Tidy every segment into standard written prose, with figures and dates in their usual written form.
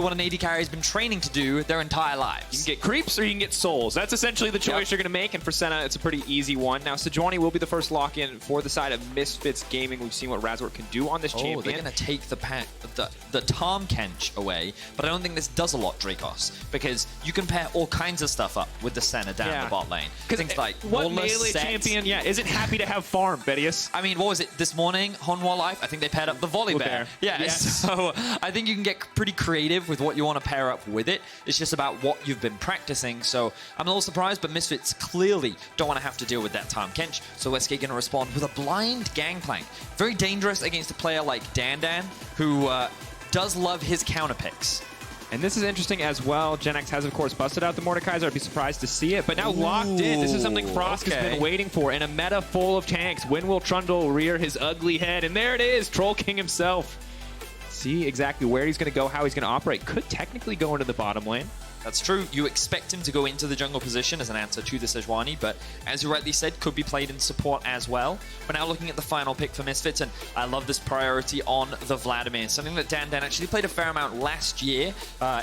what an AD carry has been training to do their entire lives. You can get creeps or you can get souls. That's essentially the choice you're going to make, and for Senna, it's a pretty easy one. Now, Sejuani will be the first lock-in for the side of Misfits Gaming. We've seen what Razork can do on this champion. They're going to take the Tahm Kench away, but I don't think this does a lot, Drakos, because you can pair all kinds of stuff up with the Senna down the bot lane. Things like what melee champion isn't happy to have farm, Vedius? I mean, what was it this morning? Honwa Life, I think they paired up the Volibear. Yeah, yes. So I think you can get pretty creative with what you want to pair up with it. It's just about what you've been practicing. So I'm a little surprised, but Misfits clearly don't want to have to deal with that Tahm Kench. So SK going to respond with a blind Gangplank. Very dangerous against a player like DanDan, who does love his counter picks. And this is interesting as well. Jenax has, of course, busted out the Mordekaiser. I'd be surprised to see it, but now locked in. This is something Frost has been waiting for. In a meta full of tanks, when will Trundle rear his ugly head? And there it is, Troll King himself. See exactly where he's going to go, how he's going to operate. Could technically go into the bottom lane. That's true. You expect him to go into the jungle position as an answer to the Sejuani, but as you rightly said, could be played in support as well. We're now looking at the final pick for Misfits, and I love this priority on the Vladimir. Something that DanDan actually played a fair amount last year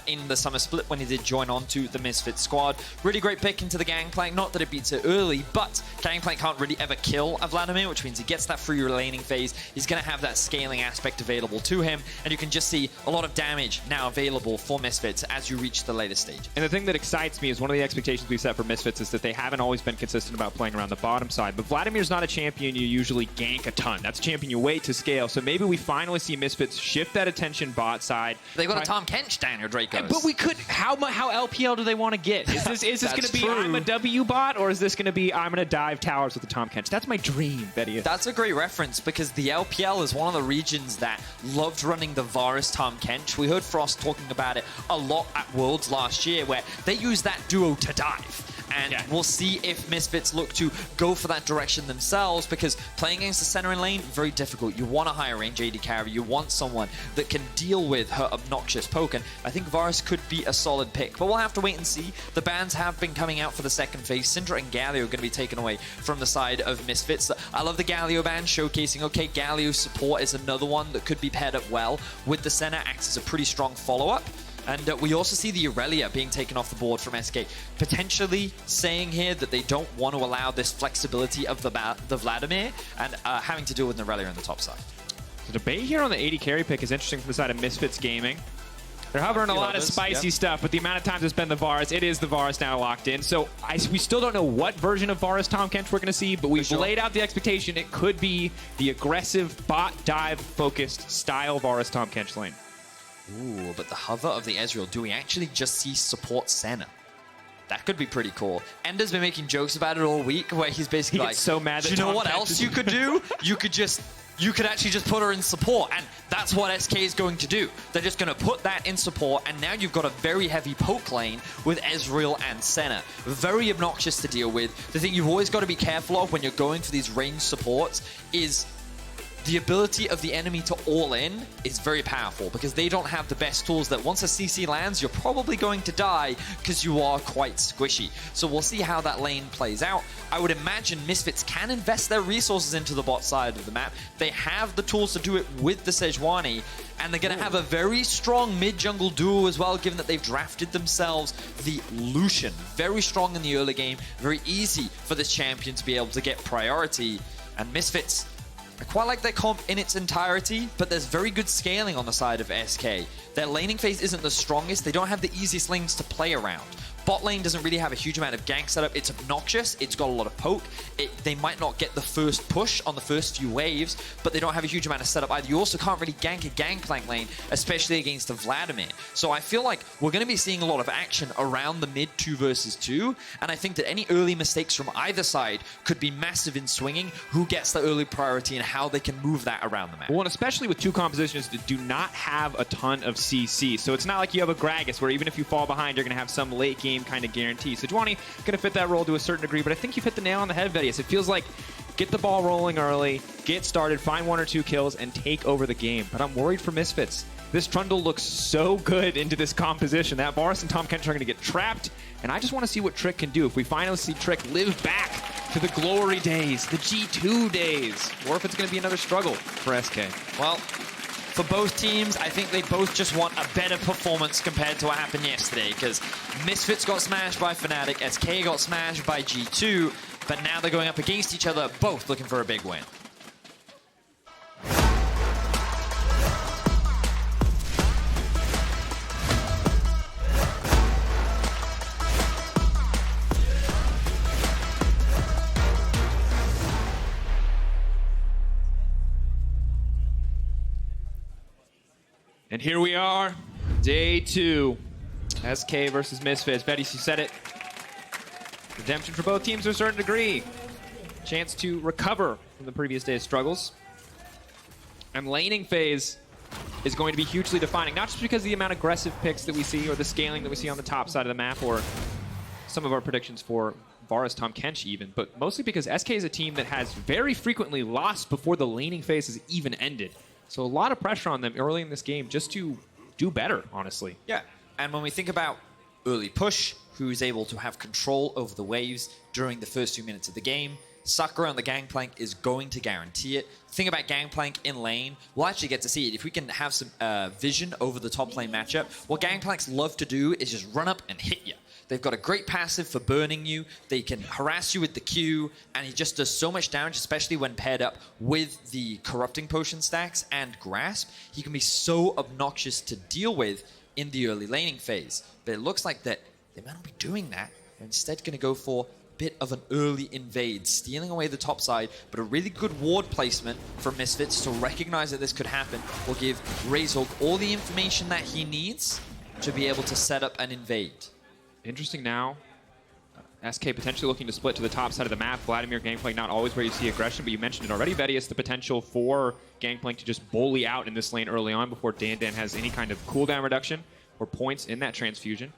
in the summer split when he did join on to the Misfits squad. Really great pick into the Gangplank. Not that it beats it early, but Gangplank can't really ever kill a Vladimir, which means he gets that free laning phase. He's going to have that scaling aspect available to him, and you can just see a lot of damage now available for Misfits as you reach the later stage. And the thing that excites me is one of the expectations we set for Misfits is that they haven't always been consistent about playing around the bottom side. But Vladimir's not a champion you usually gank a ton. That's a champion you wait to scale. So maybe we finally see Misfits shift that attention bot side. They've got a Tahm Kench down your Drakos. But we could, how LPL do they want to get? Is this going to be I'm a W bot, or is this going to be I'm going to dive towers with the Tahm Kench? That's my dream, Betty. That's a great reference, because the LPL is one of the regions that loved running the Varus Tahm Kench. We heard Frost talking about it a lot at Worlds last year, where they use that duo to dive. And we'll see if Misfits look to go for that direction themselves, because playing against the center and lane, very difficult. You want a higher range AD carry. You want someone that can deal with her obnoxious poke, and I think Varus could be a solid pick. But we'll have to wait and see. The bans have been coming out for the second phase. Syndra and Galio are going to be taken away from the side of Misfits. I love the Galio ban, showcasing, okay, Galio support is another one that could be paired up well with the Senna, acts as a pretty strong follow-up. And we also see the Aurelia being taken off the board from SK, potentially saying here that they don't want to allow this flexibility of the Vladimir and having to deal with an Aurelia on the top side. The debate here on the AD carry pick is interesting from the side of Misfits Gaming. They're hovering a lot of spicy stuff, but the amount of times it's been the Varus, it is the Varus now locked in. So we still don't know what version of Varus Tahm Kench we're going to see, but we've laid out the expectation. It could be the aggressive bot dive focused style Varus Tahm Kench lane. Ooh, but the hover of the Ezreal, do we actually just see support Senna? That could be pretty cool. Ender's been making jokes about it all week, where he's basically like, so mad that you know what else you could do? You could actually just put her in support, and that's what SK is going to do. They're just going to put that in support, and now you've got a very heavy poke lane with Ezreal and Senna. Very obnoxious to deal with. The thing you've always got to be careful of when you're going for these ranged supports is the ability of the enemy to all in is very powerful, because they don't have the best tools that once a CC lands, you're probably going to die because you are quite squishy. So we'll see how that lane plays out. I would imagine Misfits can invest their resources into the bot side of the map. They have the tools to do it with the Sejuani, and they're going to have a very strong mid-jungle duo as well, given that they've drafted themselves the Lucian. Very strong in the early game, very easy for this champion to be able to get priority, and Misfits, I quite like their comp in its entirety, but there's very good scaling on the side of SK. Their laning phase isn't the strongest. They don't have the easiest lanes to play around. Bot lane doesn't really have a huge amount of gank setup. It's obnoxious. It's got a lot of poke. They might not get the first push on the first few waves, but they don't have a huge amount of setup either. You also can't really gank a Gangplank lane, especially against a Vladimir. So I feel like we're going to be seeing a lot of action around the mid 2 versus 2, and I think that any early mistakes from either side could be massive in swinging who gets the early priority and how they can move that around the map. Well, and especially with two compositions that do not have a ton of CC. So it's not like you have a Gragas where even if you fall behind, you're going to have some late game kind of guarantee. Sejuani going to fit that role to a certain degree, but I think you've hit the nail on the head, Vedius. It feels like get the ball rolling early, get started, find 1 or 2 kills, and take over the game. But I'm worried for Misfits. This Trundle looks so good into this composition. That Varus and Tahm Kench are going to get trapped, and I just want to see what Trick can do. If we finally see Trick live back to the glory days, the G2 days, or if it's going to be another struggle for SK. Well, for both teams, I think they both just want a better performance compared to what happened yesterday, because Misfits got smashed by Fnatic, SK got smashed by G2, but now they're going up against each other, both looking for a big win. And here we are, day 2. SK versus Misfits. Vedius, you said it. Redemption for both teams to a certain degree. Chance to recover from the previous day's struggles. And laning phase is going to be hugely defining, not just because of the amount of aggressive picks that we see or the scaling that we see on the top side of the map or some of our predictions for Varus, Tahm Kench even, but mostly because SK is a team that has very frequently lost before the laning phase has even ended. So a lot of pressure on them early in this game just to do better, honestly. Yeah, and when we think about early push, who's able to have control over the waves during the first 2 minutes of the game, Sacre on the Gangplank is going to guarantee it. Think about Gangplank in lane. We'll actually get to see it. If we can have some vision over the top lane matchup, what Gangplanks love to do is just run up and hit you. They've got a great passive for burning you. They can harass you with the Q, and he just does so much damage, especially when paired up with the Corrupting Potion stacks and Grasp. He can be so obnoxious to deal with in the early laning phase. But it looks like that they might not be doing that. They're instead going to go for a bit of an early invade, stealing away the top side, but a really good ward placement from Misfits to recognize that this could happen will give Razork all the information that he needs to be able to set up an invade. Interesting now. SK potentially looking to split to the top side of the map. Vladimir, Gangplank, not always where you see aggression, but you mentioned it already, Vedius, the potential for Gangplank to just bully out in this lane early on before DanDan has any kind of cooldown reduction or points in that transfusion.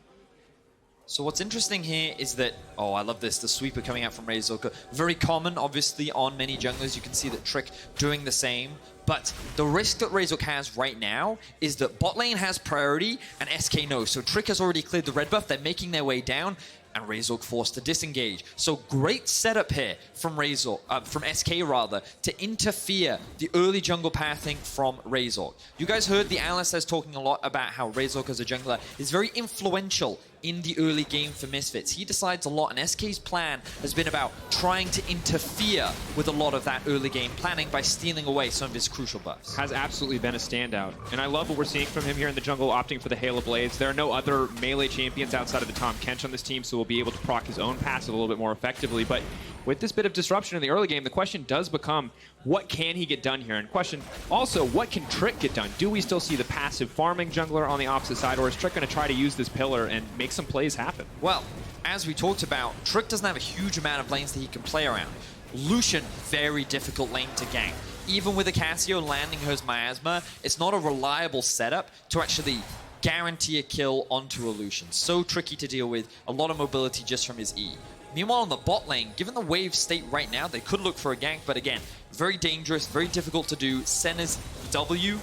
So what's interesting here is that, oh, I love this, the sweeper coming out from Razork. Very common, obviously, on many junglers. You can see that Trick doing the same. But the risk that Razork has right now is that bot lane has priority and SK knows. So Trick has already cleared the red buff. They're making their way down. And Razork forced to disengage. So great setup here from from SK rather, to interfere the early jungle pathing from Razork. You guys heard the analysts talking a lot about how Razork as a jungler is very influential in the early game for Misfits. He decides a lot, and SK's plan has been about trying to interfere with a lot of that early game planning by stealing away some of his crucial buffs. Has absolutely been a standout. And I love what we're seeing from him here in the jungle, opting for the Hail of Blades. There are no other melee champions outside of the Tahm Kench on this team, so we'll be able to proc his own passive a little bit more effectively. But with this bit of disruption in the early game, the question does become, what can he get done here? And question also, what can Trick get done? Do we still see the passive farming jungler on the opposite side, or is Trick going to try to use this pillar and make some plays happen? Well, as we talked about, Trick doesn't have a huge amount of lanes that he can play around. Lucian, very difficult lane to gank. Even with a Cassio landing her miasma, it's not a reliable setup to actually guarantee a kill onto a Lucian. So tricky to deal with, a lot of mobility just from his E. Meanwhile, on the bot lane, given the wave state right now, they could look for a gank, but again, very dangerous, very difficult to do. Senna's W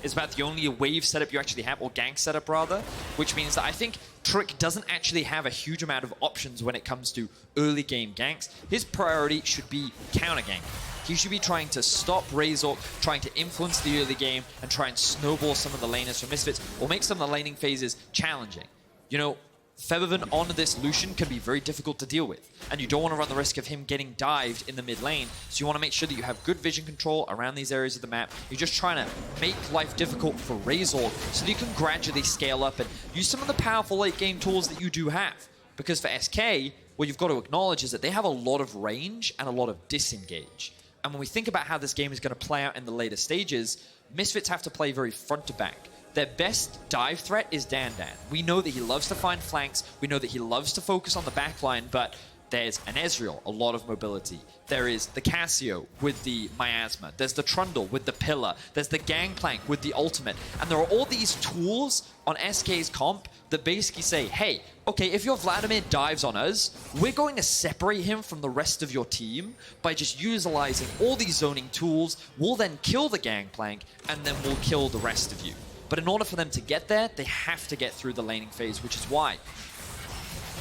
is about the only wave setup you actually have, or gank setup rather, which means that I think Trick doesn't actually have a huge amount of options when it comes to early game ganks. His priority should be counter gank. He should be trying to stop Razork, trying to influence the early game, and try and snowball some of the laners from Misfits, or make some of the laning phases challenging. You know, Febiven on this Lucian can be very difficult to deal with, and you don't want to run the risk of him getting dived in the mid lane, so you want to make sure that you have good vision control around these areas of the map. You're just trying to make life difficult for Razork so that you can gradually scale up and use some of the powerful late game tools that you do have. Because for SK, what you've got to acknowledge is that they have a lot of range and a lot of disengage. And when we think about how this game is going to play out in the later stages, Misfits have to play very front to back. Their best dive threat is DanDan. We know that he loves to find flanks. We know that he loves to focus on the backline, but there's an Ezreal, a lot of mobility. There is the Cassio with the miasma. There's the Trundle with the pillar. There's the Gangplank with the ultimate. And there are all these tools on SK's comp that basically say, hey, okay, if your Vladimir dives on us, we're going to separate him from the rest of your team by just utilizing all these zoning tools. We'll then kill the Gangplank, and then we'll kill the rest of you. But in order for them to get there, they have to get through the laning phase, which is why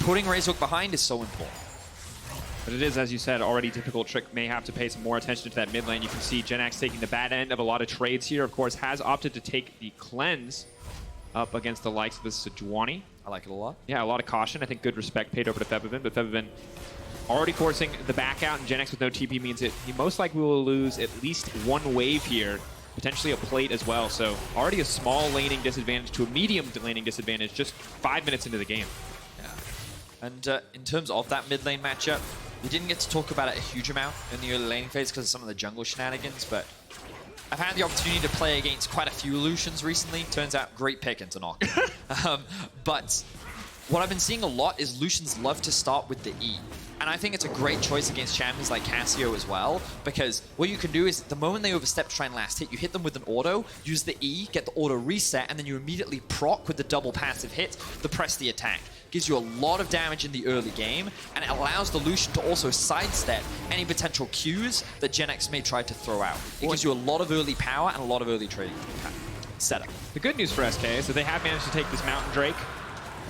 putting Razork behind is so important. But it is, as you said, already difficult. Trick may have to pay some more attention to that mid lane. You can see Jenax taking the bad end of a lot of trades here. Of course, has opted to take the cleanse up against the likes of the Sejuani. I like it a lot. Yeah, a lot of caution. I think good respect paid over to Febiven, but Febiven already forcing the back out, and Jenax with no TP means it. He most likely will lose at least one wave here, potentially a plate as well. So already a small laning disadvantage to a medium laning disadvantage just 5 minutes into the game. Yeah. And in terms of that mid lane matchup, we didn't get to talk about it a huge amount in the early laning phase because of some of the jungle shenanigans, but I've had the opportunity to play against quite a few Lucians recently. Turns out, great pick into knock. But what I've been seeing a lot is Lucians love to start with the E. And I think it's a great choice against champions like Cassio as well, because what you can do is the moment they overstep to try and last hit, you hit them with an auto, use the E, get the auto reset, and then you immediately proc with the double passive hit, the press the attack. Gives you a lot of damage in the early game, and it allows the Lucian to also sidestep any potential Qs that Jenax may try to throw out. It gives you a lot of early power and a lot of early trading setup. The good news for SK is that they have managed to take this Mountain Drake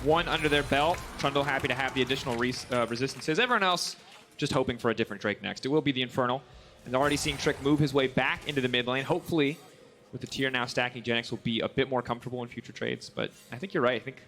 one under their belt. Trundle happy to have the additional resistances. Everyone else just hoping for a different Drake next. It will be the Infernal. And already seeing Trick move his way back into the mid lane. Hopefully, with the tier now stacking, Jenax will be a bit more comfortable in future trades. But I think you're right. I think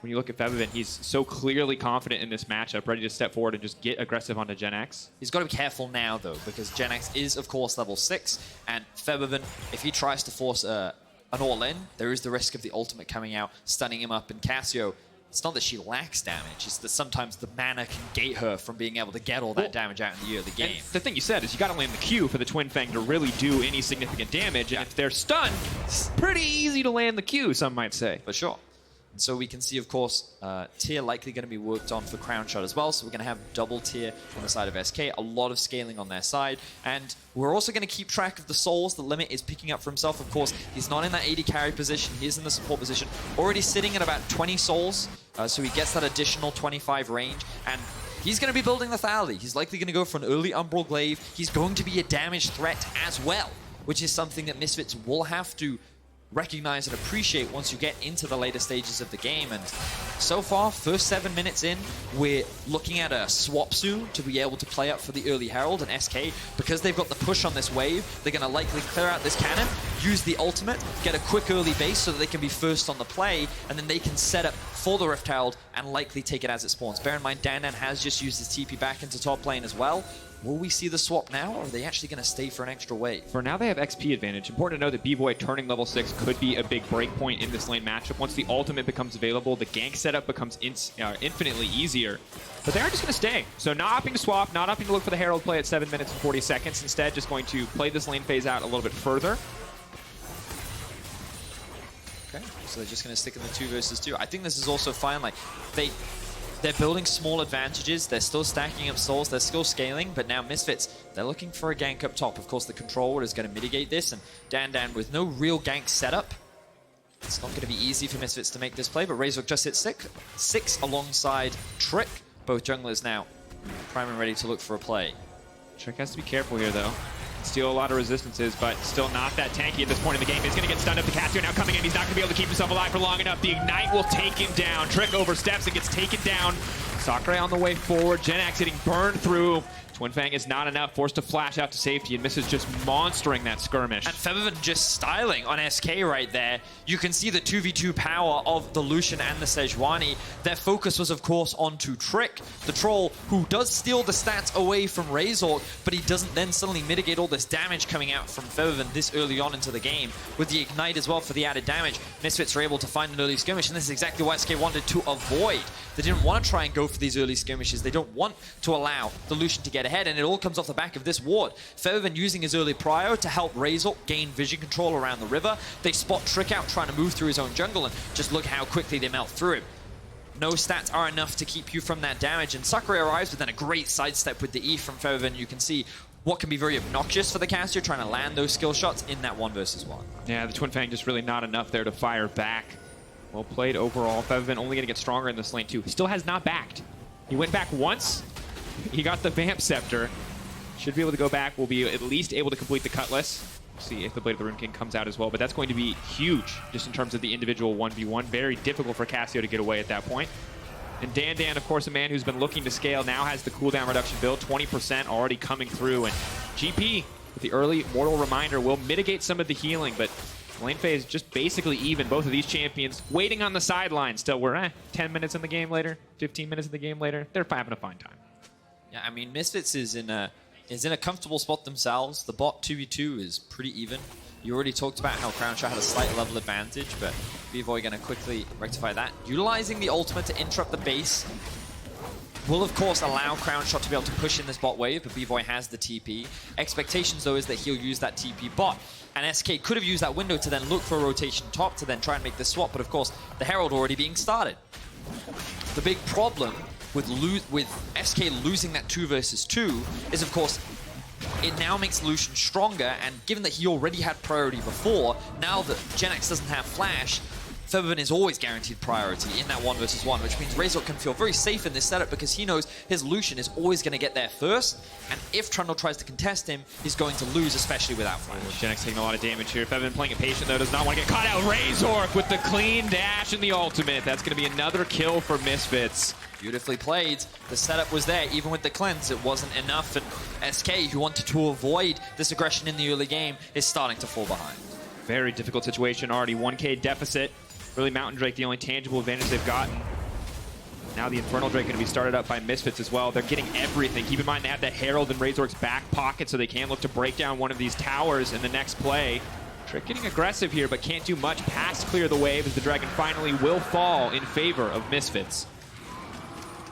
when you look at Febiven, he's so clearly confident in this matchup, ready to step forward and just get aggressive onto Jenax. He's got to be careful now, though, because Jenax is, of course, level 6. And Febiven, if he tries to force an all-in, there is the risk of the ultimate coming out, stunning him up. And Cassio, it's not that she lacks damage, it's that sometimes the mana can gate her from being able to get all that damage out in the early game. And the thing you said is you got to land the Q for the Twin Fang to really do any significant damage. And if they're stunned, it's pretty easy to land the Q, some might say. For sure. And so we can see, of course, tier likely going to be worked on for Crownshot as well. So we're going to have double tier on the side of SK, a lot of scaling on their side. And we're also going to keep track of the souls the Limit is picking up for himself. Of course, he's not in that AD carry position. He's in the support position. Already sitting at about 20 souls. So he gets that additional 25 range. And he's going to be building the Thali. He's likely going to go for an early Umbral Glaive. He's going to be a damage threat as well, which is something that Misfits will have to recognize and appreciate once you get into the later stages of the game. And so far, first 7 minutes in, we're looking at a swap soon to be able to play up for the early Herald. And SK, because they've got the push on this wave, they're going to likely clear out this cannon, use the ultimate, get a quick early base so that they can be first on the play, and then they can set up for the Rift Herald and likely take it as it spawns. Bear in mind, DanDan has just used his TP back into top lane as well. Will we see the swap now, or are they actually going to stay for an extra wave? For now, they have XP advantage. Important to know that Bvoy turning level 6 could be a big break point in this lane matchup. Once the ultimate becomes available, the gank setup becomes infinitely easier. But they are just going to stay. So not opting to swap, not opting to look for the Herald play at 7 minutes and 40 seconds. Instead, just going to play this lane phase out a little bit further. Okay, so they're just going to stick in the 2 versus 2. I think this is also fine. Like, they're building small advantages, they're still stacking up souls, they're still scaling, but now Misfits, they're looking for a gank up top. Of course, the controller is going to mitigate this, and DanDan with no real gank setup, it's not going to be easy for Misfits to make this play, but Razork just hit 6 alongside Trick. Both junglers now prime and ready to look for a play. Trick has to be careful here, though. Steal a lot of resistances, but still not that tanky at this point in the game. He's going to get stunned up. The Cassio now coming in. He's not going to be able to keep himself alive for long enough. The Ignite will take him down. Trick oversteps and gets taken down. Sacre on the way forward. Jenax getting burned through. Twin Fang is not enough. Forced to flash out to safety and misses just monstering that skirmish. And Febiven just styling on SK right there. You can see the 2v2 power of the Lucian and the Sejuani. Their focus was, of course, onto Trick, the troll, who does steal the stats away from Razork, but he doesn't then suddenly mitigate all this damage coming out from Febiven this early on into the game. With the Ignite as well for the added damage, Misfits are able to find an early skirmish, and this is exactly what SK wanted to avoid. They didn't want to try and go for these early skirmishes. They don't want to allow the Lucian to get ahead, and it all comes off the back of this ward. Febiven using his early prio to help Razork gain vision control around the river. They spot Trick out trying to move through his own jungle, and just look how quickly they melt through him. No stats are enough to keep you from that damage, and Sacre arrives with then a great sidestep with the E from Febiven. You can see what can be very obnoxious for the caster, trying to land those skill shots in that 1 versus 1. Yeah, the Twin Fang just really not enough there to fire back. Well played overall. Febiven only going to get stronger in this lane too. He still has not backed. He went back once. He got the Vamp Scepter. Should be able to go back. Will be at least able to complete the Cutlass. See if the Blade of the Rune King comes out as well. But that's going to be huge just in terms of the individual 1v1. Very difficult for Cassio to get away at that point. And DanDan, of course, a man who's been looking to scale, now has the cooldown reduction build, 20% already coming through. And GP, with the early Mortal Reminder, will mitigate some of the healing, but lane phase just basically even. Both of these champions waiting on the sidelines still. We're 10 minutes in the game later, 15 minutes in the game later. They're having a fine time. Yeah, I mean, Misfits is in a comfortable spot themselves. The bot 2v2 is pretty even. You already talked about how Crownshot had a slight level advantage, but Bvoy going to quickly rectify that. Utilizing the ultimate to interrupt the base will, of course, allow Crownshot to be able to push in this bot wave, but Bvoy has the TP. Expectations, though, is that he'll use that TP bot. And SK could have used that window to then look for a rotation top to then try and make this swap, but of course, the Herald already being started. The big problem with SK losing that 2 versus 2 is, of course, it now makes Lucian stronger, and given that he already had priority before, now that Jenax doesn't have flash, Febiven is always guaranteed priority in that 1 versus 1, which means Razork can feel very safe in this setup because he knows his Lucian is always going to get there first, and if Trundle tries to contest him, he's going to lose, especially without flash. Jenax taking a lot of damage here. Febiven playing it patient, though, does not want to get caught out. Razork with the clean dash and the ultimate. That's going to be another kill for Misfits. Beautifully played. The setup was there, even with the cleanse. It wasn't enough, and SK, who wanted to avoid this aggression in the early game, is starting to fall behind. Very difficult situation already. 1K deficit. Really, Mountain Drake, the only tangible advantage they've gotten. Now the Infernal Drake going to be started up by Misfits as well. They're getting everything. Keep in mind they have that Herald in Razork's back pocket, so they can look to break down one of these towers in the next play. Trick getting aggressive here, but can't do much past clear the wave as the Dragon finally will fall in favor of Misfits.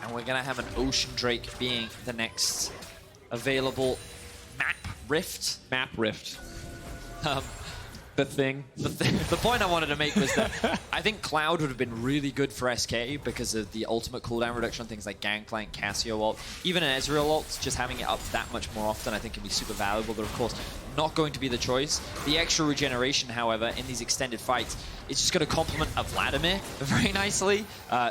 And we're going to have an Ocean Drake being the next available map rift. Map rift. The thing. The point I wanted to make was that I think Cloud would have been really good for SK because of the ultimate cooldown reduction on things like Gangplank, Cassio ult. Even an Ezreal ult, just having it up that much more often I think can be super valuable. They're of course not going to be the choice. The extra regeneration, however, in these extended fights, it's just going to complement a Vladimir very nicely.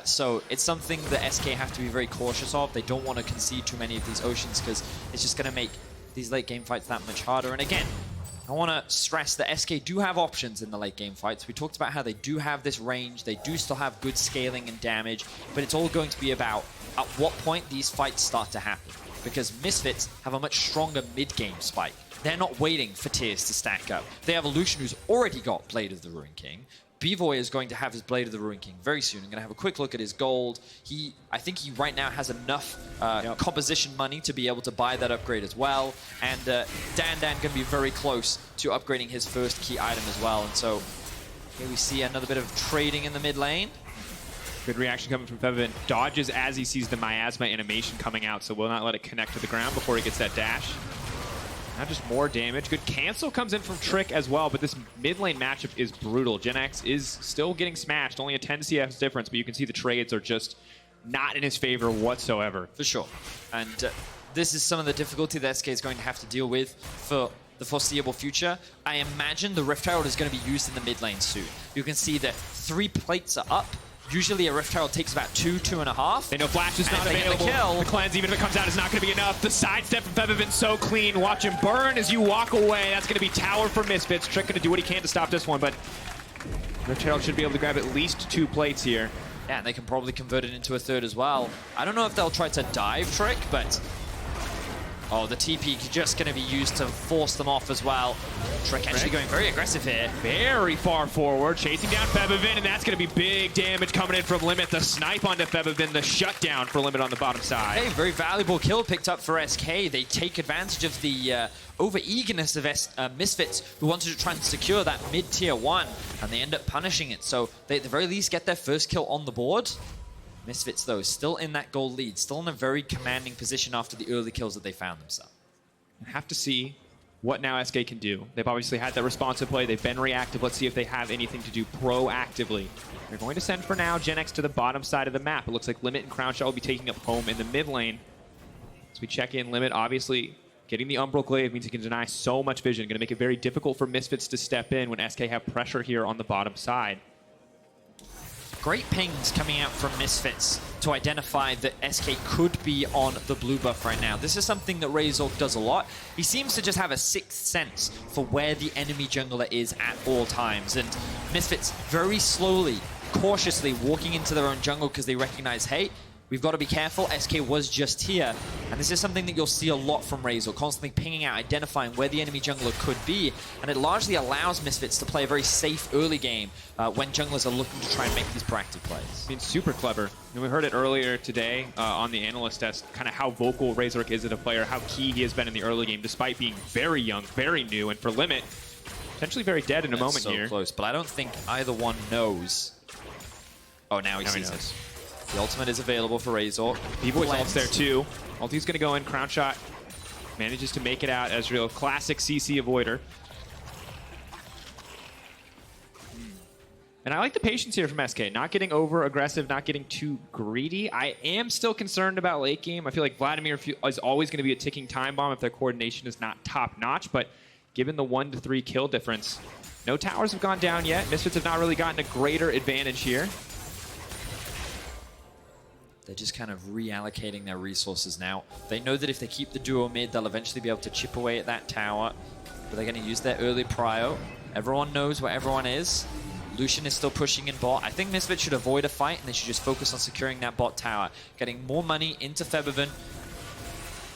So it's something that SK have to be very cautious of. They don't want to concede too many of these Oceans because it's just going to make these late game fights that much harder. And again, I want to stress that SK do have options in the late game fights. We talked about how they do have this range, they do still have good scaling and damage, but it's all going to be about at what point these fights start to happen. Because Misfits have a much stronger mid-game spike. They're not waiting for tiers to stack up. They have a Lucian who's already got Blade of the Ruin King. Bvoy is going to have his Blade of the Ruin King very soon. I'm going to have a quick look at his gold. I think he right now has enough composition money to be able to buy that upgrade as well. And DanDan going to be very close to upgrading his first key item as well. And so here we see another bit of trading in the mid lane. Good reaction coming from Febiven. Dodges as he sees the Miasma animation coming out, so will not let it connect to the ground before he gets that dash. Now just more damage. Good cancel comes in from Trick as well, but this mid lane matchup is brutal. Jenax is still getting smashed, only a 10 CS difference, but you can see the trades are just not in his favor whatsoever. For sure. And this is some of the difficulty that SK is going to have to deal with for the foreseeable future. I imagine the Rift Herald is going to be used in the mid lane soon. You can see that 3 plates are up. Usually a Rift Herald takes about 2.5. They know Flash is not available. The cleanse, even if it comes out, is not going to be enough. The sidestep from Febiven so clean. Watch him burn as you walk away. That's going to be tower for Misfits. Trick going to do what he can to stop this one, but Rift Herald should be able to grab at least 2 plates here. Yeah, and they can probably convert it into a 3rd as well. I don't know if they'll try to dive Trick, but oh, the TP just going to be used to force them off as well. Trick actually going very aggressive here. Very far forward, chasing down Febiven, and that's going to be big damage coming in from Limit. The snipe onto Febiven, the shutdown for Limit on the bottom side. Hey, very valuable kill picked up for SK. They take advantage of the over-eagerness of Misfits, who wanted to try and secure that mid-tier 1, and they end up punishing it. So they at the very least get their first kill on the board. Misfits, though, still in that gold lead, still in a very commanding position after the early kills that they found themselves. Have to see what now SK can do. They've obviously had that responsive play. They've been reactive. Let's see if they have anything to do proactively. They're going to send, for now, Jenax to the bottom side of the map. It looks like Limit and Crownshot will be taking up home in the mid lane. As we check in, Limit, obviously, getting the Umbral Glaive means he can deny so much vision. Going to make it very difficult for Misfits to step in when SK have pressure here on the bottom side. Great pings coming out from Misfits to identify that SK could be on the blue buff right now. This is something that Razork does a lot. He seems to just have a sixth sense for where the enemy jungler is at all times. And Misfits very slowly cautiously walking into their own jungle because they recognize, hey, we've got to be careful. SK was just here. And this is something that you'll see a lot from Razork, constantly pinging out, identifying where the enemy jungler could be. And it largely allows Misfits to play a very safe early game when junglers are looking to try and make these proactive plays. I mean, super clever. And we heard it earlier today on the analyst test, kind of how vocal Razork is as a player, how key he has been in the early game, despite being very young, very new, and for Limit, potentially very dead in a moment so here. Close, but I don't think either one knows. Oh, now he sees it. The ultimate is available for Razork. Bvoy's ult's there too. Ulti's gonna go in. Crownshot manages to make it out. Ezreal, classic CC avoider. And I like the patience here from SK. Not getting over aggressive, not getting too greedy. I am still concerned about late game. I feel like Vladimir is always gonna be a ticking time bomb if their coordination is not top notch, but given the 1 to 3 kill difference, no towers have gone down yet. Misfits have not really gotten a greater advantage here. They're just kind of reallocating their resources now. They know that if they keep the duo mid, they'll eventually be able to chip away at that tower. But they're going to use their early prio. Everyone knows where everyone is. Lucian is still pushing in bot. I think Misfits should avoid a fight, and they should just focus on securing that bot tower. Getting more money into Febiven.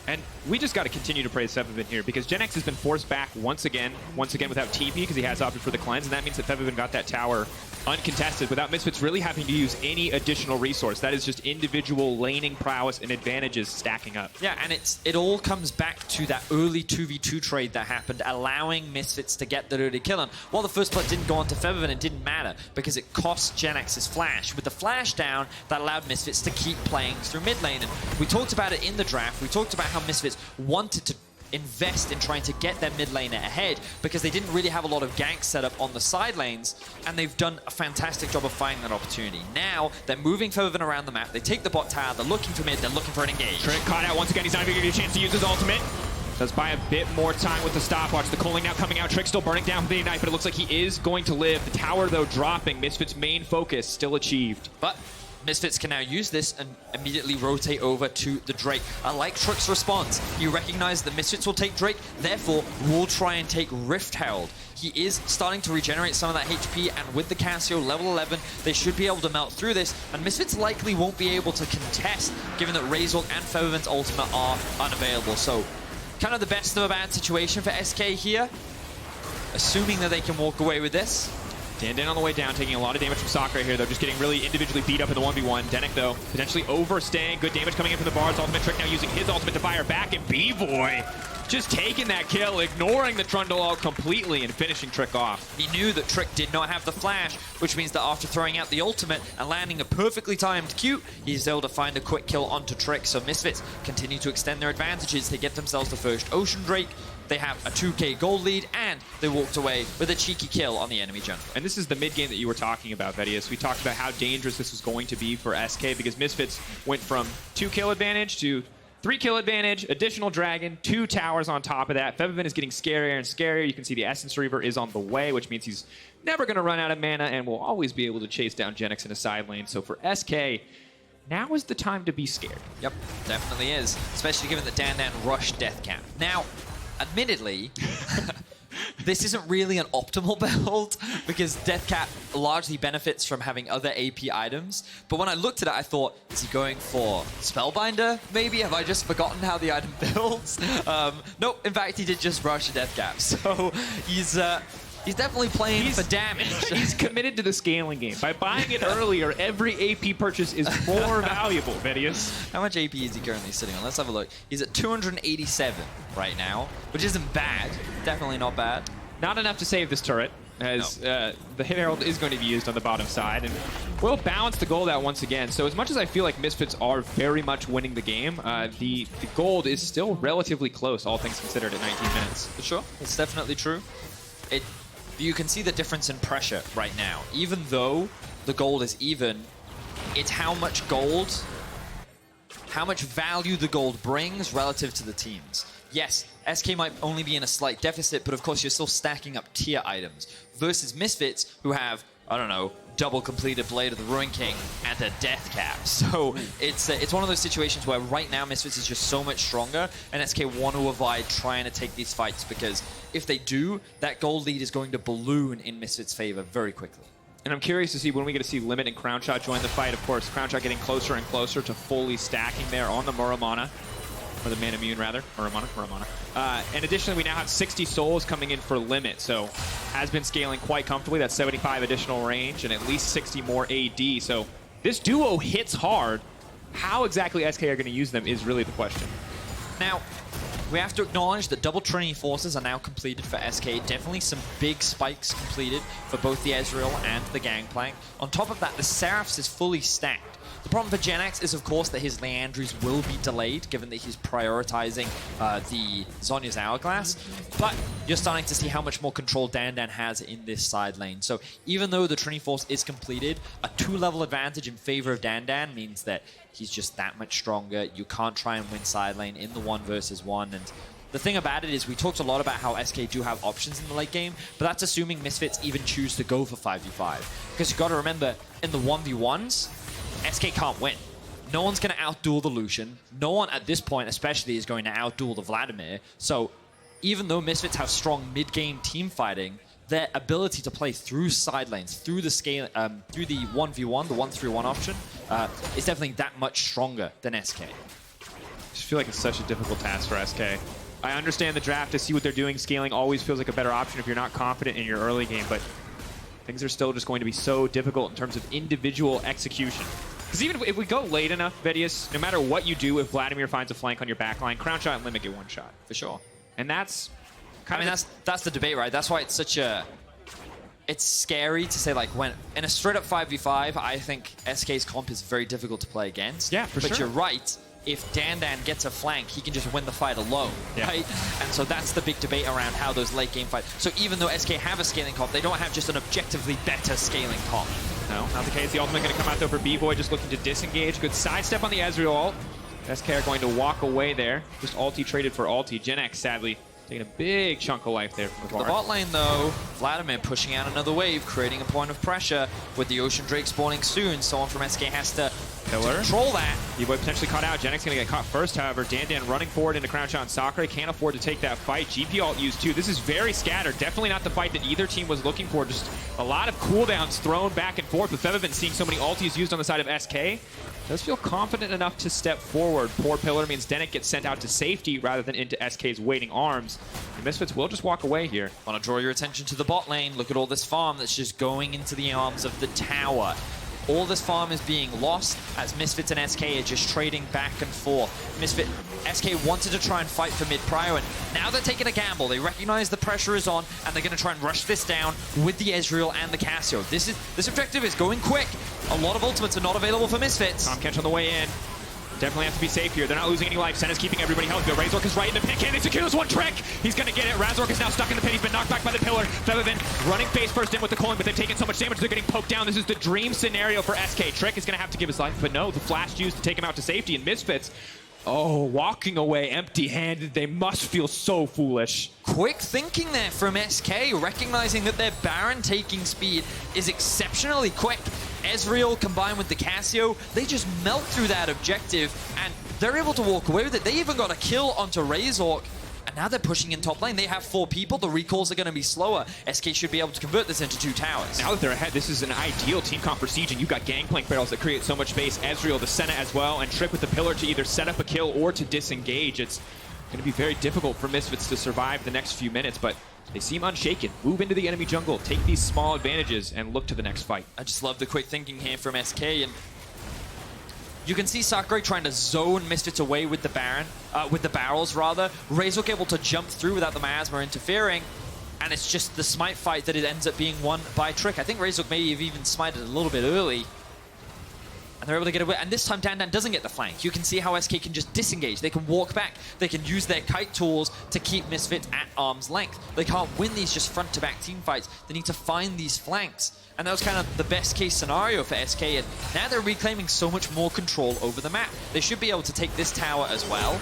And we just got to continue to praise Febiven here, because Jenax has been forced back once again without TP, because he has opted for the cleanse, and that means that Febiven got that tower uncontested without Misfits really having to use any additional resource. That is just individual laning prowess and advantages stacking up. Yeah, and it all comes back to that early 2v2 trade that happened, allowing Misfits to get that early kill. And while the first blood didn't go on to Febiven, it didn't matter because it cost Jenax's flash. With the flash down, that allowed Misfits to keep playing through mid lane. And we talked about it in the draft. We talked about how Misfits wanted to invest in trying to get their mid laner ahead because they didn't really have a lot of ganks set up on the side lanes, and they've done a fantastic job of finding that opportunity. Now, they're moving Febiven around the map, they take the bot tower, they're looking for mid, they're looking for an engage. Trick caught out once again, he's not even going to get a chance to use his ultimate. Does buy a bit more time with the stopwatch. The cooling now coming out, Trick still burning down for the Denyk, but it looks like he is going to live. The tower, though, dropping. Misfits' main focus still achieved. But Misfits can now use this and immediately rotate over to the Drake. I like Trick's response. He recognized that Misfits will take Drake, therefore will try and take Rift Herald. He is starting to regenerate some of that HP, and with the Cassio level 11, they should be able to melt through this, and Misfits likely won't be able to contest, given that Razork and Febiven's ultimate are unavailable. So, kind of the best of a bad situation for SK here, assuming that they can walk away with this. DanDan on the way down, taking a lot of damage from Sacre here, though, just getting really individually beat up in the 1v1. Denyk, though, potentially overstaying. Good damage coming in from the Bard's ultimate. Trick now using his ultimate to fire back, and Bvoy just taking that kill, ignoring the Trundle ult completely and finishing Trick off. He knew that Trick did not have the flash, which means that after throwing out the ultimate and landing a perfectly timed Q, he's able to find a quick kill onto Trick. So Misfits continue to extend their advantages. They get themselves the first Ocean Drake. They have a 2k gold lead, and they walked away with a cheeky kill on the enemy jungle. And this is the mid game that you were talking about, Vedius. We talked about how dangerous this was going to be for SK because Misfits went from 2 kill advantage to 3 kill advantage, additional dragon, 2 towers on top of that. Febiven is getting scarier and scarier. You can see the Essence Reaver is on the way, which means he's never going to run out of mana and will always be able to chase down Jenax in a side lane. So for SK, now is the time to be scared. Yep, definitely is, especially given that DanDan rushed Deathcap. Now, admittedly, this isn't really an optimal build because Deathcap largely benefits from having other AP items. But when I looked at it, I thought, is he going for Spellbinder? Maybe? Have I just forgotten how the item builds? Nope, in fact, he did just rush Deathcap. So he's definitely playing for damage. He's committed to the scaling game. By buying it earlier, every AP purchase is more valuable, Vedius. How much AP is he currently sitting on? Let's have a look. He's at 287 right now, which isn't bad. Definitely not bad. Not enough to save this turret, as the Hit Herald is going to be used on the bottom side, and we'll balance the gold out once again. So as much as I feel like Misfits are very much winning the game, the gold is still relatively close, all things considered, at 19 minutes. For sure, it's definitely true. You can see the difference in pressure right now. Even though the gold is even, it's how much gold, how much value the gold brings relative to the teams. Yes, SK might only be in a slight deficit, but of course you're still stacking up tier items versus Misfits, who have, I don't know, double completed Blade of the Ruin King and a death cap. So it's one of those situations where right now Misfits is just so much stronger, and SK want to avoid trying to take these fights because if they do, that gold lead is going to balloon in Misfits' favor very quickly. And I'm curious to see when we get to see Limit and Crownshot join the fight. Of course, Crownshot getting closer and closer to fully stacking there on the Muramana. Or the Manamune, rather. Muramana. And additionally, we now have 60 souls coming in for Limit, so has been scaling quite comfortably. That's 75 additional range and at least 60 more AD. So this duo hits hard. How exactly SK are going to use them is really the question. Now, we have to acknowledge that double Trinity Forces are now completed for SK. Definitely some big spikes completed for both the Ezreal and the Gangplank. On top of that, the Seraphs is fully stacked. The problem for Jenax is, of course, that his Leandries will be delayed, given that he's prioritizing the Zhonya's Hourglass. But you're starting to see how much more control DanDan has in this side lane. So even though the Trinity Force is completed, a 2-level advantage in favor of DanDan means that he's just that much stronger. You can't try and win side lane in the 1 versus 1. And the thing about it is we talked a lot about how SK do have options in the late game, but that's assuming Misfits even choose to go for 5v5. Because you've got to remember, in the 1v1s, SK can't win. No one's going to outduel the Lucian. No one at this point especially is going to outduel the Vladimir. So even though Misfits have strong mid-game team fighting, their ability to play through side lanes, through the scale, through the 1v1, the 1-3-1 option, is definitely that much stronger than SK. I just feel like it's such a difficult task for SK. I understand the draft to see what they're doing. Scaling always feels like a better option if you're not confident in your early game, but things are still just going to be so difficult in terms of individual execution. Because even if we go late enough, Vedius, no matter what you do, if Vladimir finds a flank on your backline, Crownshot and Limit get one shot. For sure. And that's kind of... that's the debate, right? That's why it's such a... It's scary to say, like, when... In a straight-up 5v5, I think SK's comp is very difficult to play against. Yeah, for sure. But you're right. If DanDan gets a flank, he can just win the fight alone, right? And so that's the big debate around how those late game fights... So even though SK have a scaling comp, they don't have just an objectively better scaling comp. No, not the case. The ultimate going to come out, though, for Bvoy, just looking to disengage. Good sidestep on the Ezreal ult. SK are going to walk away there. Just ulti traded for ulti. Jenax, sadly, taking a big chunk of life there from the The bot lane, though, Vladimir pushing out another wave, creating a point of pressure with the Ocean Drake spawning soon. Someone from SK has to control that. Bvoy potentially caught out. Jenax going to get caught first, however. DanDan running forward into Crownshot and Sacre. Can't afford to take that fight. GP ult used too. This is very scattered. Definitely not the fight that either team was looking for. Just a lot of cooldowns thrown back and forth. With Febiven seeing so many ultis used on the side of SK, does feel confident enough to step forward. Poor pillar means Denyk gets sent out to safety rather than into SK's waiting arms. The Misfits will just walk away here. Want to draw your attention to the bot lane. Look at all this farm that's just going into the arms of the tower. All this farm is being lost as Misfits and SK are just trading back and forth. SK wanted to try and fight for mid-prio, and now they're taking a gamble. They recognize the pressure is on, and they're going to try and rush this down with the Ezreal and the Cassio. This objective is going quick. A lot of ultimates are not available for Misfits. Tahm Kench on the way in. Definitely have to be safe here. They're not losing any life. Senna's keeping everybody healthy. Razork is right in the pit. Can they secure this one trick? He's going to get it. Razork is now stuck in the pit. He's been knocked back by the pillar. Febiven running face first in with the coin, but they've taken so much damage they're getting poked down. This is the dream scenario for SK. Trick is going to have to give his life, but no, the flash used to take him out to safety. And Misfits, oh, walking away empty-handed. They must feel so foolish. Quick thinking there from SK, recognizing that their Baron taking speed is exceptionally quick. Ezreal combined with the Cassio, they just melt through that objective, and they're able to walk away with it. They even got a kill onto Razork, and now they're pushing in top lane. They have 4 people. The recalls are going to be slower. SK should be able to convert this into 2 towers. Now that they're ahead, this is an ideal team comp for Siege, and you've got Gangplank barrels that create so much space. Ezreal, the Senna as well, and Trick with the pillar to either set up a kill or to disengage. It's going to be very difficult for Misfits to survive the next few minutes, but they seem unshaken. Move into the enemy jungle, take these small advantages, and look to the next fight. I just love the quick thinking here from SK, and you can see Sacre trying to zone Misfits away with the Baron, with the barrels rather. Razork able to jump through without the miasma interfering, and it's just the smite fight that it ends up being won by Trick. I think Razork may have even smited a little bit early, and they're able to get away. And this time DanDan doesn't get the flank. You can see how SK can just disengage. They can walk back. They can use their kite tools to keep Misfits at arm's length. They can't win these just front-to-back team fights. They need to find these flanks. And that was kind of the best case scenario for SK, and now they're reclaiming so much more control over the map. They should be able to take this tower as well.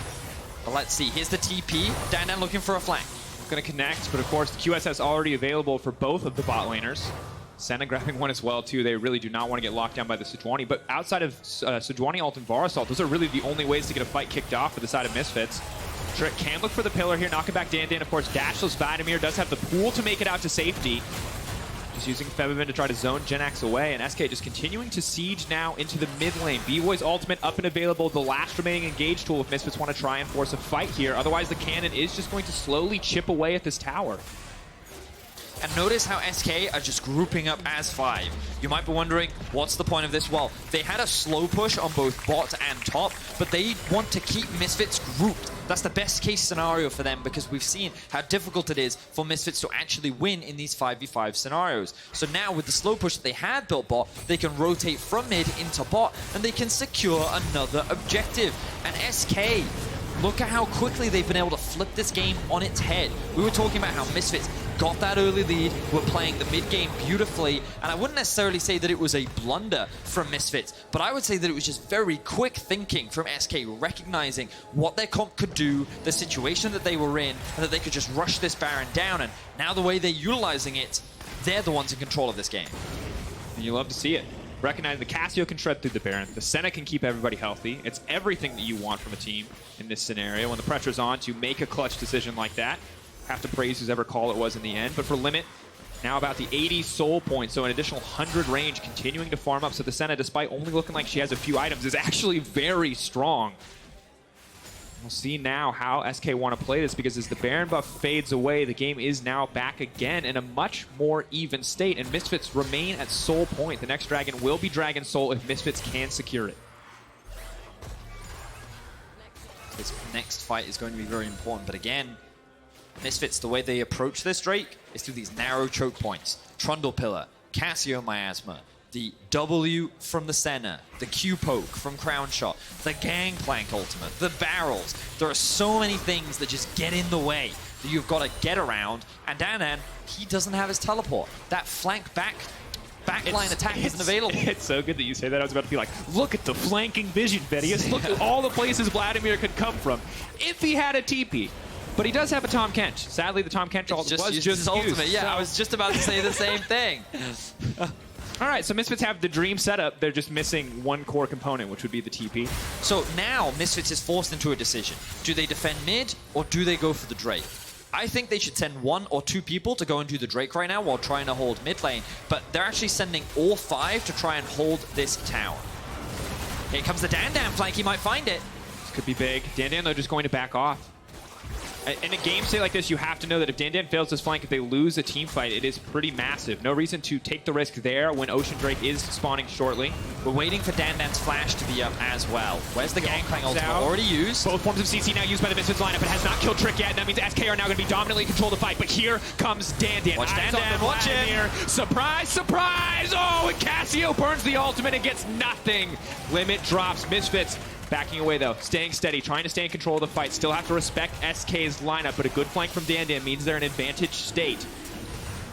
But let's see, here's the TP. DanDan looking for a flank. Going to connect, but of course the QSS already available for both of the bot laners. Senna grabbing one as well too. They really do not want to get locked down by the Sejuani, but outside of Sejuani ult and Varus ult, those are really the only ways to get a fight kicked off for the side of Misfits. Trick can look for the pillar here, knocking back DanDan. Of course, dashless Vladimir does have the pool to make it out to safety. Just using Febiven to try to zone Jenax away, and SK just continuing to siege now into the mid lane. Bvoy's ultimate up and available, the last remaining engage tool if Misfits want to try and force a fight here. Otherwise, the cannon is just going to slowly chip away at this tower. And notice how SK are just grouping up as 5. You might be wondering, what's the point of this? Well, they had a slow push on both bot and top, but they want to keep Misfits grouped. That's the best case scenario for them because we've seen how difficult it is for Misfits to actually win in these 5v5 scenarios. So now with the slow push that they had built bot, they can rotate from mid into bot and they can secure another objective. And SK, look at how quickly they've been able to flip this game on its head. We were talking about how Misfits got that early lead, were playing the mid game beautifully, and I wouldn't necessarily say that it was a blunder from Misfits, but I would say that it was just very quick thinking from SK, recognizing what their comp could do, the situation that they were in, and that they could just rush this Baron down, and now the way they're utilizing it, they're the ones in control of this game. And you love to see it. Recognizing the Cassio can shred through the Baron, the Senna can keep everybody healthy. It's everything that you want from a team in this scenario. When the pressure's on to make a clutch decision like that, have to praise whose ever call it was in the end. But for Limit, now about the 80 soul points, so an additional 100 range, continuing to farm up. So the Senna, despite only looking like she has a few items, is actually very strong. We'll see now how SK want to play this, because as the Baron buff fades away, the game is now back again in a much more even state, and Misfits remain at soul point. The next dragon will be Dragon Soul if Misfits can secure it. This next fight is going to be very important, but again, Misfits, the way they approach this Drake is through these narrow choke points. Trundle Pillar, Cassio Miasma, the W from the Senna, the Q poke from Crownshot, the Gangplank ultimate, the barrels. There are so many things that just get in the way that you've got to get around. And DanDan, he doesn't have his teleport. That flank backline attack isn't available. It's so good that you say that. I was about to be like, look at the flanking vision, Vedius. Look at all the places Vladimir could come from if he had a TP. But he does have a Tahm Kench. Sadly, the Tahm Kench was just his ultimate. Yeah, so. I was just about to say the same thing. All right, so Misfits have the dream setup. They're just missing one core component, which would be the TP. So now Misfits is forced into a decision. Do they defend mid, or do they go for the Drake? I think they should send 1 or 2 people to go and do the Drake right now while trying to hold mid lane, but they're actually sending all 5 to try and hold this tower. Here comes the DanDan flank, he might find it. This could be big. DanDan, though, just going to back off. In a game state like this, you have to know that if DanDan fails this flank, if they lose a team fight, it is pretty massive. No reason to take the risk there when Ocean Drake is spawning shortly. We're waiting for DanDan's flash to be up as well. Where's the Gangplank ultimate? Already used. Both forms of CC now used by the Misfits lineup. It has not killed Trick yet, and that means SK are now going to be dominantly control the fight. But here comes DanDan. Watch DanDan, watch him. Surprise, surprise! Oh, and Cassio burns the ultimate and gets nothing. Limit drops. Misfits backing away, though, staying steady, trying to stay in control of the fight. Still have to respect SK's lineup, but a good flank from DanDan means they're in advantage state.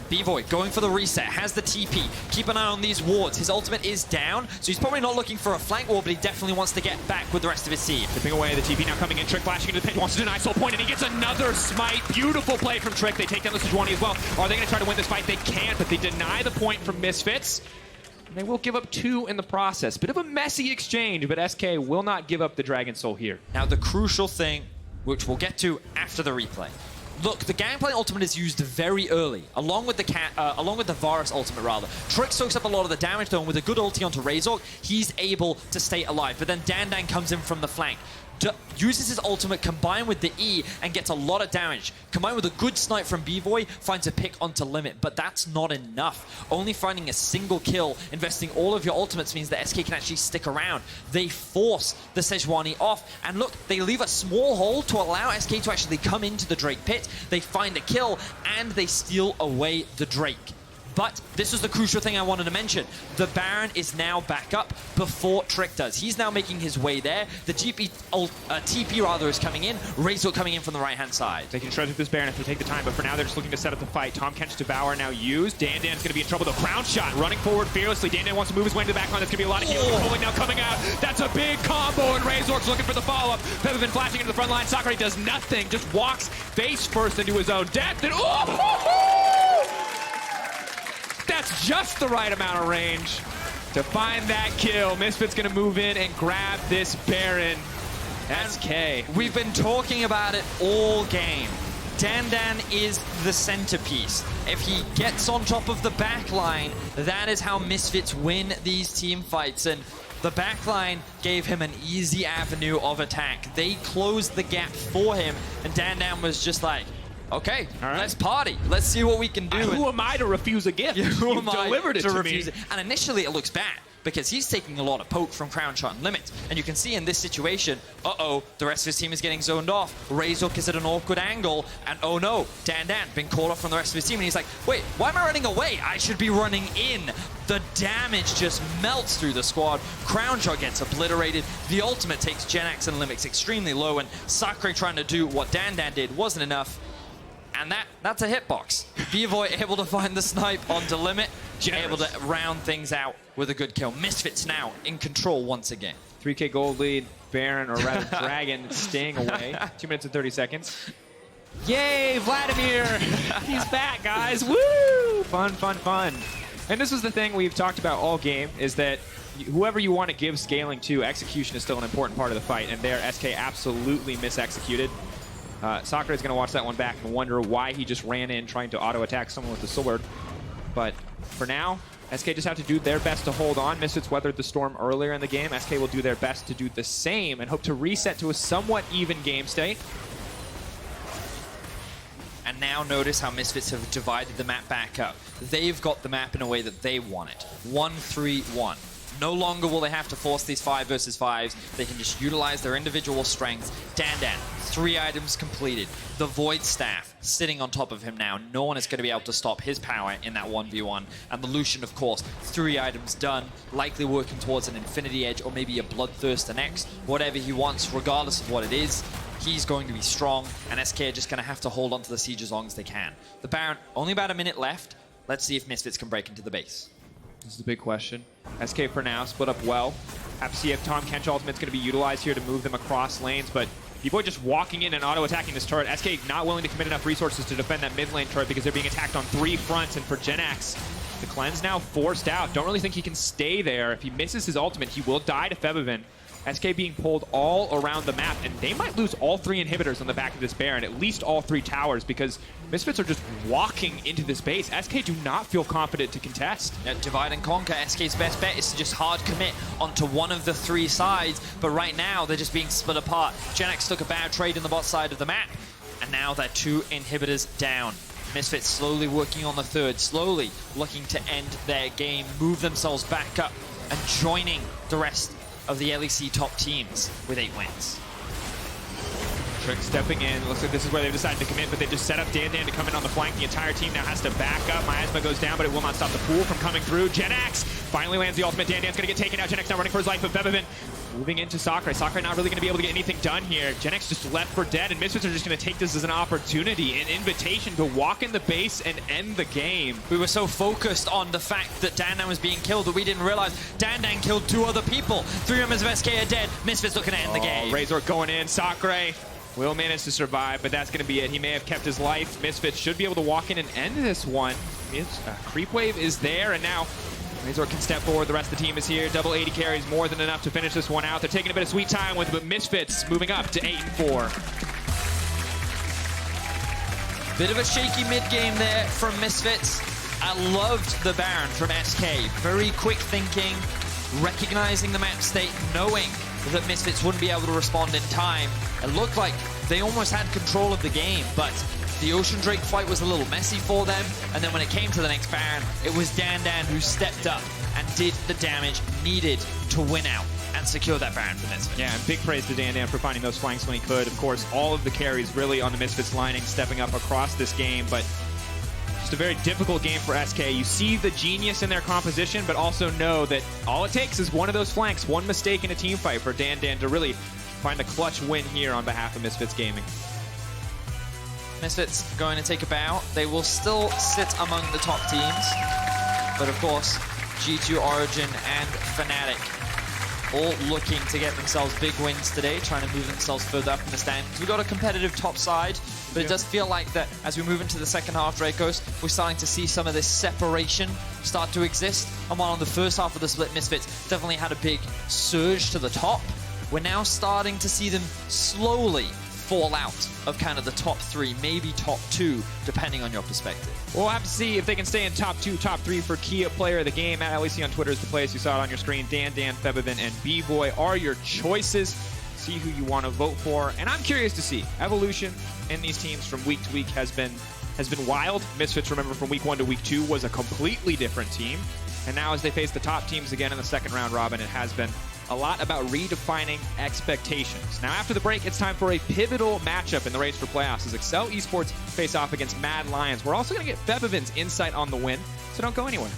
Bvoy going for the reset, has the TP. Keep an eye on these wards. His ultimate is down, so he's probably not looking for a flank ward, but he definitely wants to get back with the rest of his team. Tipping away, the TP now coming in. Trick flashing into the pit, wants to deny soul point, and he gets another smite. Beautiful play from Trick. They take down the Sejuani as well. Are they going to try to win this fight? They can't, but they deny the point from Misfits. And they will give up 2 in the process. Bit of a messy exchange, but SK will not give up the Dragon Soul here. Now the crucial thing, which we'll get to after the replay. Look, the Gangplank ultimate is used very early, along with the Varus ultimate rather. Trick soaks up a lot of the damage though, and with a good ulti onto Razork, he's able to stay alive. But then DanDan comes in from the flank. Uses his ultimate combined with the E and gets a lot of damage. Combined with a good snipe from Bvoy, finds a pick onto Limit, but that's not enough. Only finding a single kill, investing all of your ultimates means that SK can actually stick around. They force the Sejuani off, and look, they leave a small hole to allow SK to actually come into the Drake pit. They find a kill, and they steal away the Drake. But this is the crucial thing I wanted to mention. The Baron is now back up before Trick does. He's now making his way there. The TP is coming in. Razork coming in from the right-hand side. They can shred with this Baron if they take the time, but for now they're just looking to set up the fight. Tahm Kench Devour now used. DanDan's going to be in trouble. The Crownshot running forward fearlessly. DanDan wants to move his way into the backline. There's going to be a lot of healing. Pulling now coming out. That's a big combo, and Razork's looking for the follow-up. Febiven flashing into the front line. Sacre does nothing. Just walks face first into his own death. And that's just the right amount of range to find that kill. Misfits gonna move in and grab this Baron. SK. We've been talking about it all game. DanDan is the centerpiece. If he gets on top of the backline, that is how Misfits win these team fights. And the backline gave him an easy avenue of attack. They closed the gap for him, and DanDan was just like, okay, let's party. Let's see what we can do. Who am I to refuse a gift? Who am I delivered it to refuse me. it? And initially it looks bad, because he's taking a lot of poke from Crownshot and Limit. And you can see in this situation, the rest of his team is getting zoned off. Razork is at an awkward angle, and oh no, DanDan been caught off from the rest of his team, and he's like, wait, why am I running away? I should be running in. The damage just melts through the squad. Crownshot gets obliterated. The ultimate takes Jenax and Limix extremely low, and Sacre trying to do what DanDan did wasn't enough. And that's a hitbox. Bvoy able to find the snipe onto Limit, able to round things out with a good kill. Misfits now in control once again. 3K gold lead, Baron, or rather Dragon, staying away. 2 minutes and 30 seconds. Yay, Vladimir! He's back, guys. Woo! Fun, fun, fun. And this is the thing we've talked about all game, is that whoever you want to give scaling to, execution is still an important part of the fight, and there SK absolutely misexecuted. Sacre is going to watch that one back and wonder why he just ran in trying to auto-attack someone with the sword. But for now, SK just have to do their best to hold on. Misfits weathered the storm earlier in the game. SK will do their best to do the same and hope to reset to a somewhat even game state. And now notice how Misfits have divided the map back up. They've got the map in a way that they want it. 1-3-1. No longer will they have to force these 5 versus 5s. They can just utilize their individual strengths. DanDan, 3 items completed. The Void Staff sitting on top of him now. No one is going to be able to stop his power in that 1v1. And the Lucian, of course, 3 items done. Likely working towards an Infinity Edge or maybe a Bloodthirster next. Whatever he wants, regardless of what it is, he's going to be strong. And SK are just going to have to hold on to the siege as long as they can. The Baron, only about a minute left. Let's see if Misfits can break into the base. This is the big question. SK for now, split up well. Have to see if Tahm Kench ultimate's going to be utilized here to move them across lanes, but Bvoy just walking in and auto-attacking this turret. SK not willing to commit enough resources to defend that mid lane turret because they're being attacked on 3 fronts, and for Jenax, the cleanse now forced out. Don't really think he can stay there. If he misses his ultimate, he will die to Febiven. SK being pulled all around the map, and they might lose all 3 inhibitors on the back of this Baron, at least all 3 towers, because Misfits are just walking into this base. SK do not feel confident to contest. Divide and conquer. SK's best bet is to just hard commit onto one of the 3 sides, but right now they're just being split apart. Jenax took a bad trade in the bot side of the map, and now they're 2 inhibitors down. Misfits slowly working on the 3rd, slowly looking to end their game, move themselves back up, and joining the rest of the LEC top teams with 8 wins. Trick stepping in. Looks like this is where they've decided to commit, but they've just set up DanDan to come in on the flank. The entire team now has to back up. Miasma goes down, but it will not stop the pool from coming through. Jenax finally lands the ultimate. DanDan's going to get taken out. Jenax now running for his life, but Febiven moving into Sacre. Sacre not really going to be able to get anything done here. Jenax just left for dead, and Misfits are just going to take this as an opportunity, an invitation to walk in the base and end the game. We were so focused on the fact that DanDan was being killed that we didn't realize DanDan killed 2 other people. 3 members of SK are dead. Misfits looking to end the game. Razork going in. Sacre will manage to survive, but that's going to be it. He may have kept his life. Misfits should be able to walk in and end this one. Creep wave is there, and now Razork can step forward. The rest of the team is here. Double 80 carries more than enough to finish this one out. They're taking a bit of sweet time with Misfits moving up to 8-4. Bit of a shaky mid-game there from Misfits. I loved the Baron from SK. Very quick thinking, recognizing the map state, knowing that Misfits wouldn't be able to respond in time. It looked like they almost had control of the game, but the Ocean Drake fight was a little messy for them, and then when it came to the next Baron, it was DanDan who stepped up and did the damage needed to win out and secure that Baron for Misfits. Yeah, and big praise to DanDan for finding those flanks when he could. Of course, all of the carries really on the Misfits lining, stepping up across this game, but just a very difficult game for SK. You see the genius in their composition, but also know that all it takes is one of those flanks, one mistake in a team fight for DanDan to really find a clutch win here on behalf of Misfits Gaming. Misfits going to take a bow. They will still sit among the top teams, but of course, G2, Origin, and Fnatic all looking to get themselves big wins today, trying to move themselves further up in the standings. We've got a competitive top side, but it does feel like that as we move into the second half, Drakos, we're starting to see some of this separation start to exist. And while on the first half of the split, Misfits definitely had a big surge to the top, we're now starting to see them slowly fall out of kind of the top 3, maybe top 2, depending on your perspective. We'll have to see if they can stay in top 2, top 3 for key player of the game. At LEC on Twitter is the place. You saw it on your screen. DanDan, Febiven, and Bvoy are your choices. See who you want to vote for. And I'm curious to see. Evolution in these teams from week to week has been wild. Misfits, remember, from week 1 to week 2 was a completely different team. And now as they face the top teams again in the second round robin, it has been a lot about redefining expectations. Now after the break, it's time for a pivotal matchup in the race for playoffs as Excel Esports face off against Mad Lions. We're also going to get Febiven's insight on the win, so don't go anywhere.